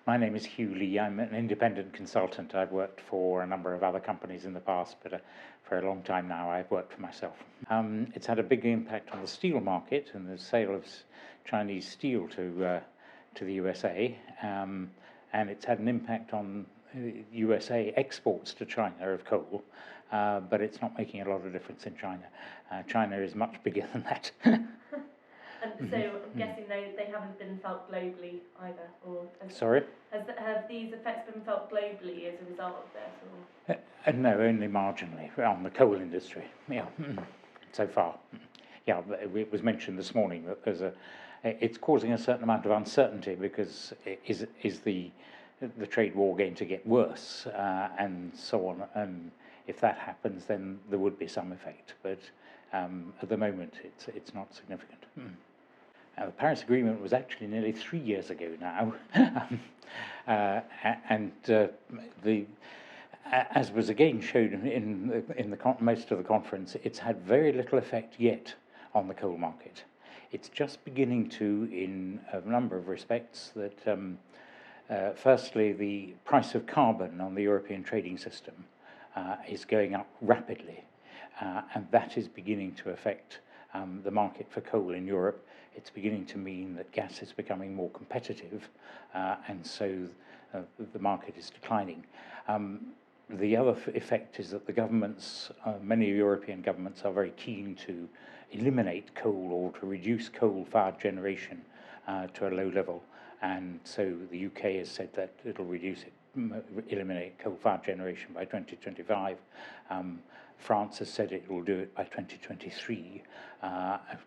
My name is Hugh Lee. I'm an independent consultant. I've worked for a number of other companies in the past, but for a long time now I've worked for myself. It's had a big impact on the steel market and the sale of Chinese steel to the USA, and it's had an impact on USA exports to China of coal, but it's not making a lot of difference in China. China is much bigger than that. And so I'm guessing they haven't been felt globally either, or Sorry? Have these effects been felt globally as a result of this? Or? No, only marginally on the coal industry. Yeah, so far. Yeah, it was mentioned this morning that it's causing a certain amount of uncertainty because is the trade war going to get worse and so on. And if that happens, then there would be some effect. But at the moment, it's not significant. The Paris Agreement was actually nearly 3 years ago now, and as was again shown in most of the conference, it's had very little effect yet on the coal market. It's just beginning to, in a number of respects, that firstly the price of carbon on the European trading system is going up rapidly, and that is beginning to affect the market for coal in Europe. It's beginning to mean that gas is becoming more competitive, and so the market is declining. The other effect is that the governments, many European governments, are very keen to eliminate coal or to reduce coal-fired generation to a low level, and so the UK has said that it'll eliminate coal-fired generation by 2025. France has said it will do it by 2023.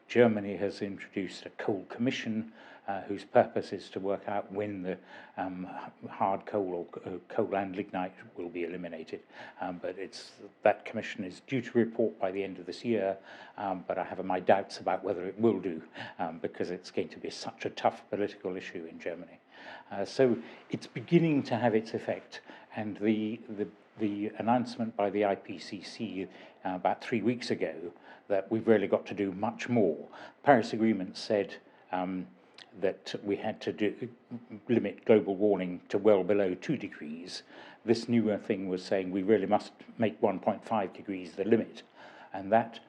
Germany has introduced a coal commission whose purpose is to work out when the hard coal or coal and lignite will be eliminated. But that commission is due to report by the end of this year, but I have my doubts about whether it will do because it's going to be such a tough political issue in Germany. So it's beginning to have its effect, and the announcement by the IPCC about 3 weeks ago that we've really got to do much more. The Paris Agreement said that we had to limit global warming to well below 2 degrees. This newer thing was saying we really must make 1.5 degrees the limit, and that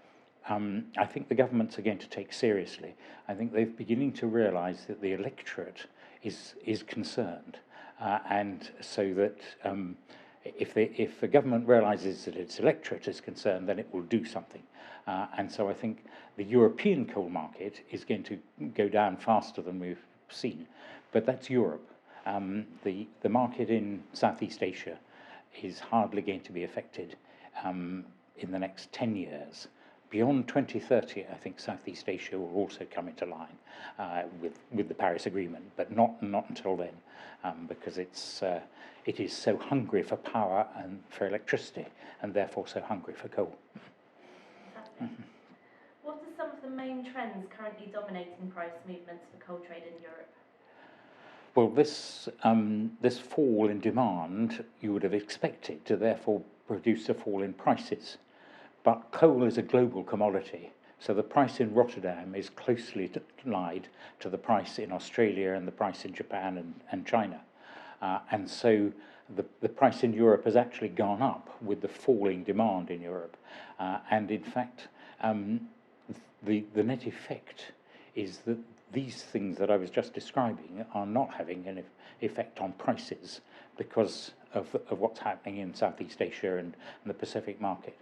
I think the governments are going to take seriously. I think they're beginning to realise that the electorate is concerned, and so that if the government realises that its electorate is concerned, then it will do something. And so I think the European coal market is going to go down faster than we've seen. But that's Europe. The market in Southeast Asia is hardly going to be affected in the next 10 years. Beyond 2030, I think Southeast Asia will also come into line with the Paris Agreement, but not until then, because it is so hungry for power and for electricity, and therefore so hungry for coal. What are some of the main trends currently dominating price movements for coal trade in Europe? Well, this fall in demand you would have expected to therefore produce a fall in prices. But coal is a global commodity, so the price in Rotterdam is closely tied to the price in Australia and the price in Japan and China. And so the price in Europe has actually gone up with the falling demand in Europe. And in fact, the net effect is that these things that I was just describing are not having an effect on prices because of what's happening in Southeast Asia and the Pacific market.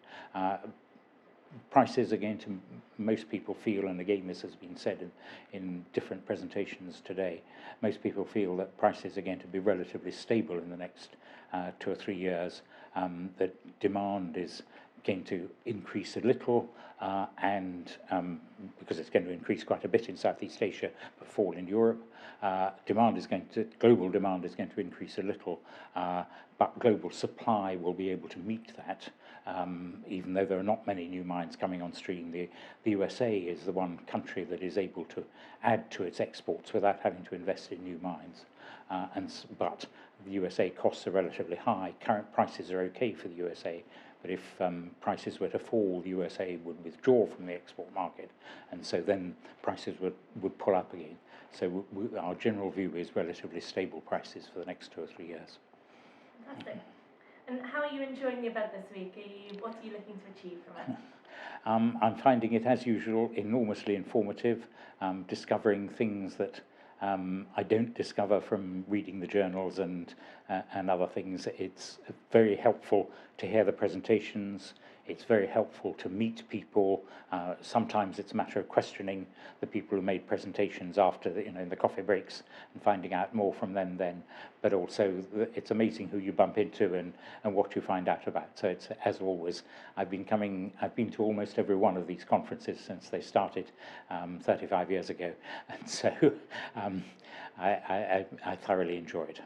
Prices are going to, most people feel, and again this has been said in different presentations today, most people feel that prices are going to be relatively stable in the next 2 or 3 years, that demand is going to increase a little, and because it's going to increase quite a bit in Southeast Asia, but fall in Europe. Global demand is going to increase a little, but global supply will be able to meet that, even though there are not many new mines coming on stream. The USA is the one country that is able to add to its exports without having to invest in new mines. But the USA costs are relatively high. Current prices are okay for the USA, But if prices were to fall, the USA would withdraw from the export market, and so then prices would pull up again. So our general view is relatively stable prices for the next 2 or 3 years. Fantastic. And how are you enjoying the event this week? What are you looking to achieve from it? I'm finding it, as usual, enormously informative, discovering things that I don't discover from reading the journals and other things. It's very helpful to hear the presentations. It's very helpful to meet people. Sometimes it's a matter of questioning the people who made presentations after in the coffee breaks and finding out more from them then. But also, it's amazing who you bump into and what you find out about. So it's, as always, I've been to almost every one of these conferences since they started 35 years ago, and so I thoroughly enjoyed it.